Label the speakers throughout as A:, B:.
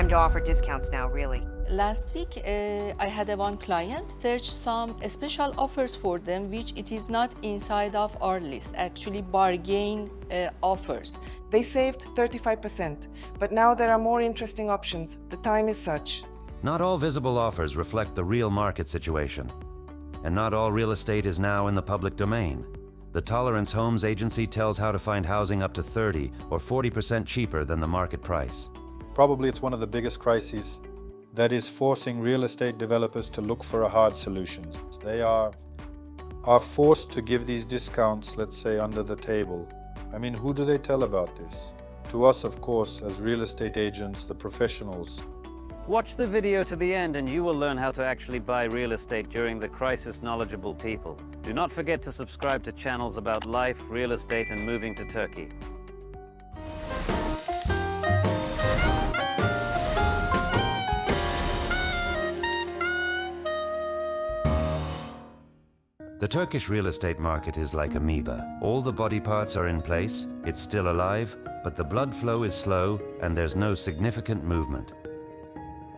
A: time to offer discounts now, really.
B: Last week, I had one client search some special offers for them, which it is not inside of our list, actually bargain offers.
C: They saved 35%, but now there are more interesting options. The time is such.
D: Not all visible offers reflect the real market situation. And not all real estate is now in the public domain. The Tolerance Homes Agency tells how to find housing up to 30 or 40% cheaper than the market price.
E: Probably it's one of the biggest crises that is forcing real estate developers to look for a hard solution. They are forced to give these discounts, let's say, under the table. I mean, who do they tell about this? To us, of course, as real estate agents, the professionals.
F: Watch the video to the end and you will learn how to actually buy real estate during the crisis. Knowledgeable people. Do not forget to subscribe to channels about life, real estate and moving to Turkey.
D: The Turkish real estate market is like amoeba. All the body parts are in place, it's still alive, but the blood flow is slow and there's no significant movement.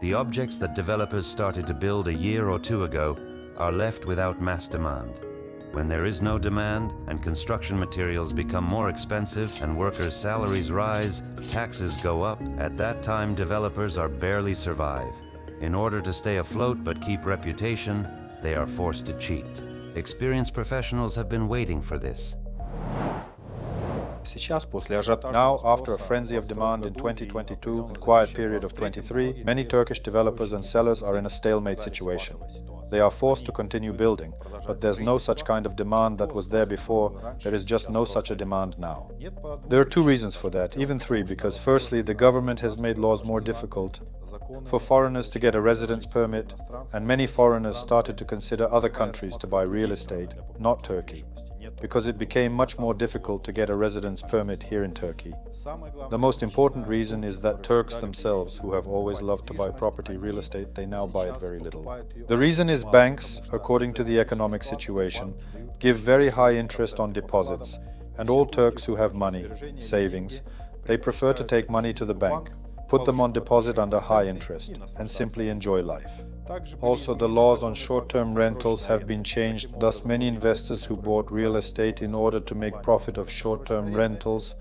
D: The objects that developers started to build a year or two ago are left without mass demand. When there is no demand and construction materials become more expensive and workers' salaries rise, taxes go up, at that time developers are barely survive. In order to stay afloat but keep reputation, they are forced to cheat. Experienced professionals have been waiting for this.
E: Now, after a frenzy of demand in 2022 and quiet period of 23, many Turkish developers and sellers are in a stalemate situation. They are forced to continue building, but there's no such kind of demand that was there before. There is just no such a demand now. There are two reasons for that, even three, because firstly, the government has made laws more difficult for foreigners to get a residence permit, and many foreigners started to consider other countries to buy real estate, not Turkey, because it became much more difficult to get a residence permit here in Turkey. The most important reason is that Turks themselves, who have always loved to buy property, real estate, they now buy it very little. The reason is banks, according to the economic situation, give very high interest on deposits, and all Turks who have money, savings, they prefer to take money to the bank, put them on deposit under high interest, and simply enjoy life. Also, the laws on short-term rentals have been changed, thus many investors who bought real estate in order to make profit of short-term rentals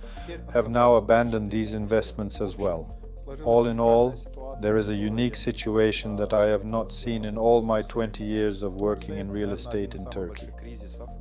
E: have now abandoned these investments as well. All in all, there is a unique situation that I have not seen in all my 20 years of working in real estate in Turkey.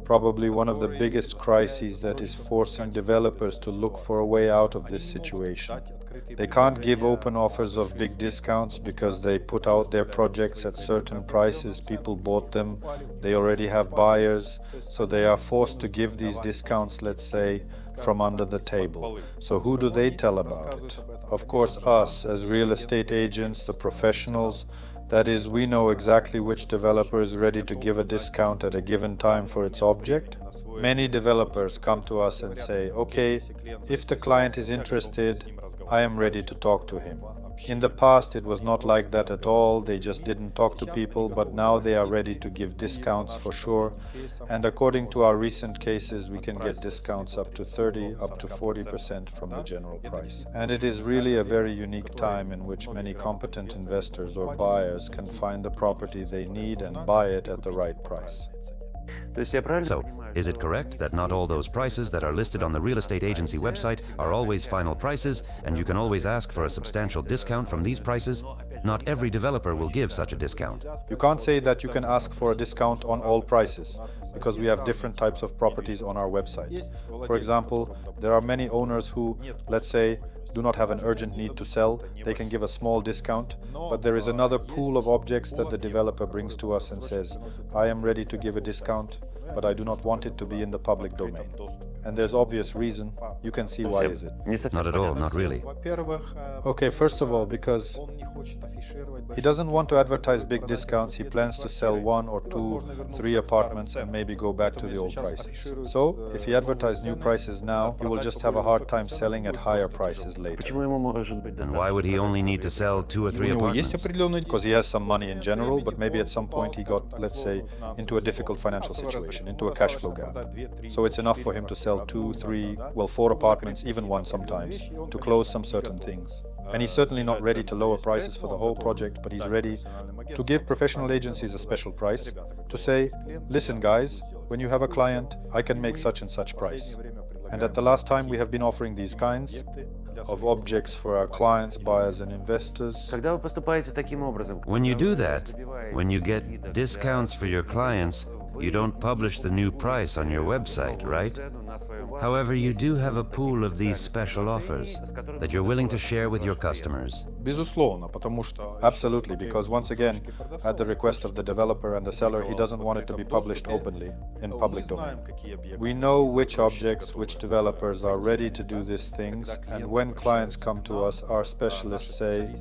E: Probably one of the biggest crises that is forcing developers to look for a way out of this situation. They can't give open offers of big discounts because they put out their projects at certain prices, people bought them, they already have buyers, so they are forced to give these discounts, let's say, from under the table. So who do they tell about it? Of course, us as real estate agents, the professionals. That is, we know exactly which developer is ready to give a discount at a given time for its object. Many developers come to us and say, okay, if the client is interested, I am ready to talk to him. In the past, it was not like that at all. They just didn't talk to people, but now they are ready to give discounts for sure. And according to our recent cases, we can get discounts up to 30, up to 40% from the general price. And it is really a very unique time in which many competent investors or buyers can find the property they need and buy it at the right price.
D: So, is it correct that not all those prices that are listed on the real estate agency website are always final prices, and you can always ask for a substantial discount from these prices? Not every developer will give such a discount.
E: You can't say that you can ask for a discount on all prices, because we have different types of properties on our website. For example, there are many owners who, let's say, do not have an urgent need to sell. They can give a small discount, but there is another pool of objects that the developer brings to us and says, I am ready to give a discount, but I do not want it to be in the public domain. And there's obvious reason. You can see why is it.
D: Not at all, not really.
E: Okay, first of all, because he doesn't want to advertise big discounts. He plans to sell 1 or 2, 3 apartments and maybe go back to the old prices. So, if he advertises new prices now, he will just have a hard time selling at higher prices later.
D: And why would he only need to sell 2 or 3 apartments?
E: Because he has some money in general, but maybe at some point he got, let's say, into a difficult financial situation, into a cash flow gap. So it's enough for him to sell 2, 3, well, 4 apartments, even 1 sometimes, to close some certain things. And he's certainly not ready to lower prices for the whole project, but he's ready to give professional agencies a special price, to say, listen guys, when you have a client, I can make such and such price. And at the last time we have been offering these kinds of objects for our clients, buyers and investors.
D: Когда вы поступаете таким образом, when you do that, when you get discounts for your clients, you don't publish the new price on your website, right? However, you do have a pool of these special offers that you're willing to share with your customers.
E: Безусловно, потому что... Absolutely, because once again, at the request of the developer and the seller, he doesn't want it to be published openly in public domain. We know which objects, which developers are ready to do these things, and when clients come to us, our specialists say,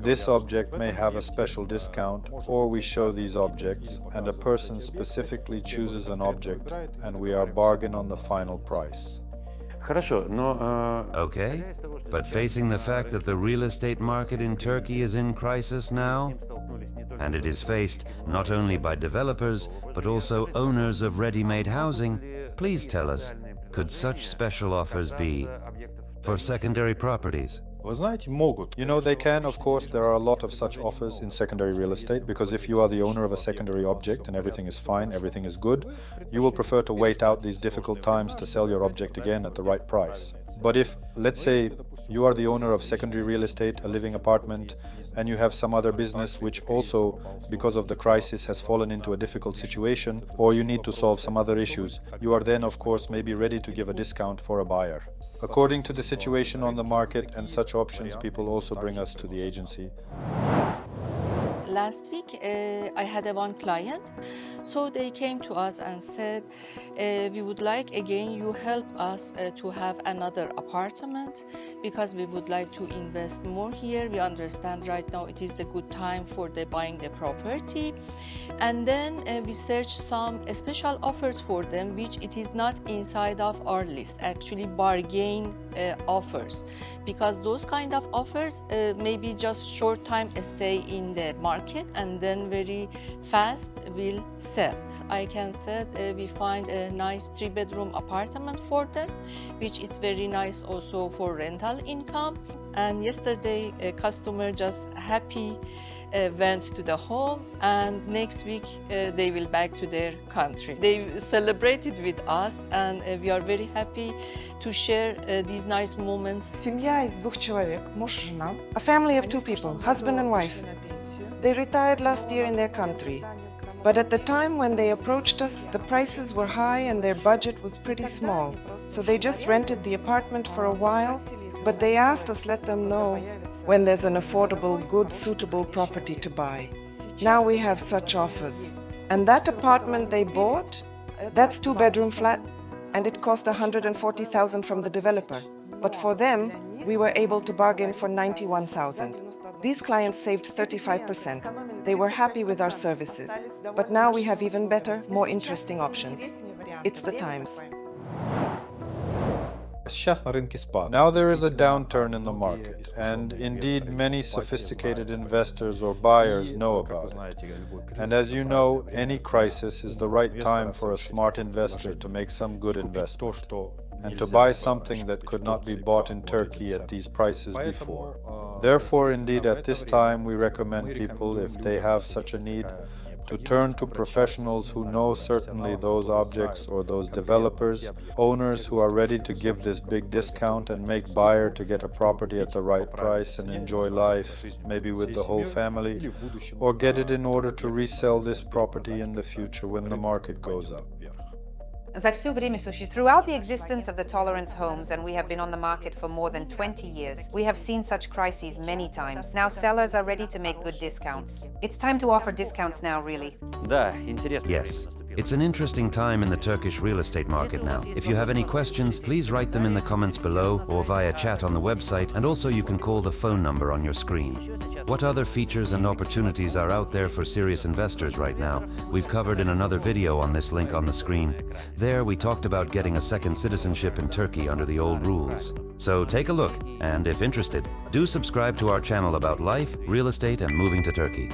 E: this object may have a special discount, or we show these objects, and a person specifically chooses an object, and we are bargain on the final price.
D: Хорошо, но... Okay, but facing the fact that the real estate market in Turkey is in crisis now, and it is faced not only by developers, but also owners of ready-made housing, please tell us, could such special offers be for secondary properties?
E: Вы знаете, могут. You know, they can, of course. There are a lot of such offers in secondary real estate, because if you are the owner of a secondary object and everything is fine, everything is good, you will prefer to wait out these difficult times to sell your object again at the right price. But if, let's say, you are the owner of secondary real estate, a living apartment, and you have some other business which also, because of the crisis, has fallen into a difficult situation, or you need to solve some other issues, you are then, of course, maybe ready to give a discount for a buyer. According to the situation on the market and such options, people also bring us to the agency.
B: Last week, I had one client, so they came to us and said, we would like again you help us to have another apartment, because we would like to invest more here. We understand right now it is the good time for the buying the property. And then we searched some special offers for them, which it is not inside of our list, actually bargain offers, because those kind of offers maybe just short time stay in the market and then very fast will sell. I can say we find a nice 3-bedroom apartment for them, which is very nice also for rental income. And yesterday a customer just happy went to the home, and next week they will back to their country. They celebrated with us, and we are very happy to share these nice moments.
C: Семья из 2 человек, муж, жена. A family of 2 people, husband and wife. They retired last year in their country. But at the time when they approached us, the prices were high and their budget was pretty small. So they just rented the apartment for a while, but they asked us let them know when there's an affordable, good, suitable property to buy. Now we have such offers. And that apartment they bought, that's 2-bedroom flat, and it cost 140,000 from the developer. But for them, we were able to bargain for 91,000. These clients saved 35%. They were happy with our services. But now we have even better, more interesting options. It's the times.
E: Now there is a downturn in the market, and indeed many sophisticated investors or buyers know about it. And as you know, any crisis is the right time for a smart investor to make some good investment and to buy something that could not be bought in Turkey at these prices before. Therefore, indeed, at this time, we recommend people, if they have such a need, to turn to professionals who know certainly those objects or those developers, owners who are ready to give this big discount and make buyer to get a property at the right price and enjoy life, maybe with the whole family, or get it in order to resell this property in the future when the market goes up.
A: Throughout the existence of the tolerance homes, and we have been on the market for more than 20 years, we have seen such crises many times. Now sellers are ready to make good discounts. It's time to offer discounts now, really.
D: Yes, it's an interesting time in the Turkish real estate market now. If you have any questions, please write them in the comments below or via chat on the website, and also you can call the phone number on your screen. What other features and opportunities are out there for serious investors right now? We've covered in another video on this link on the screen. There we talked about getting a second citizenship in Turkey under the old rules. So take a look, and if interested, do subscribe to our channel about life, real estate, and moving to Turkey.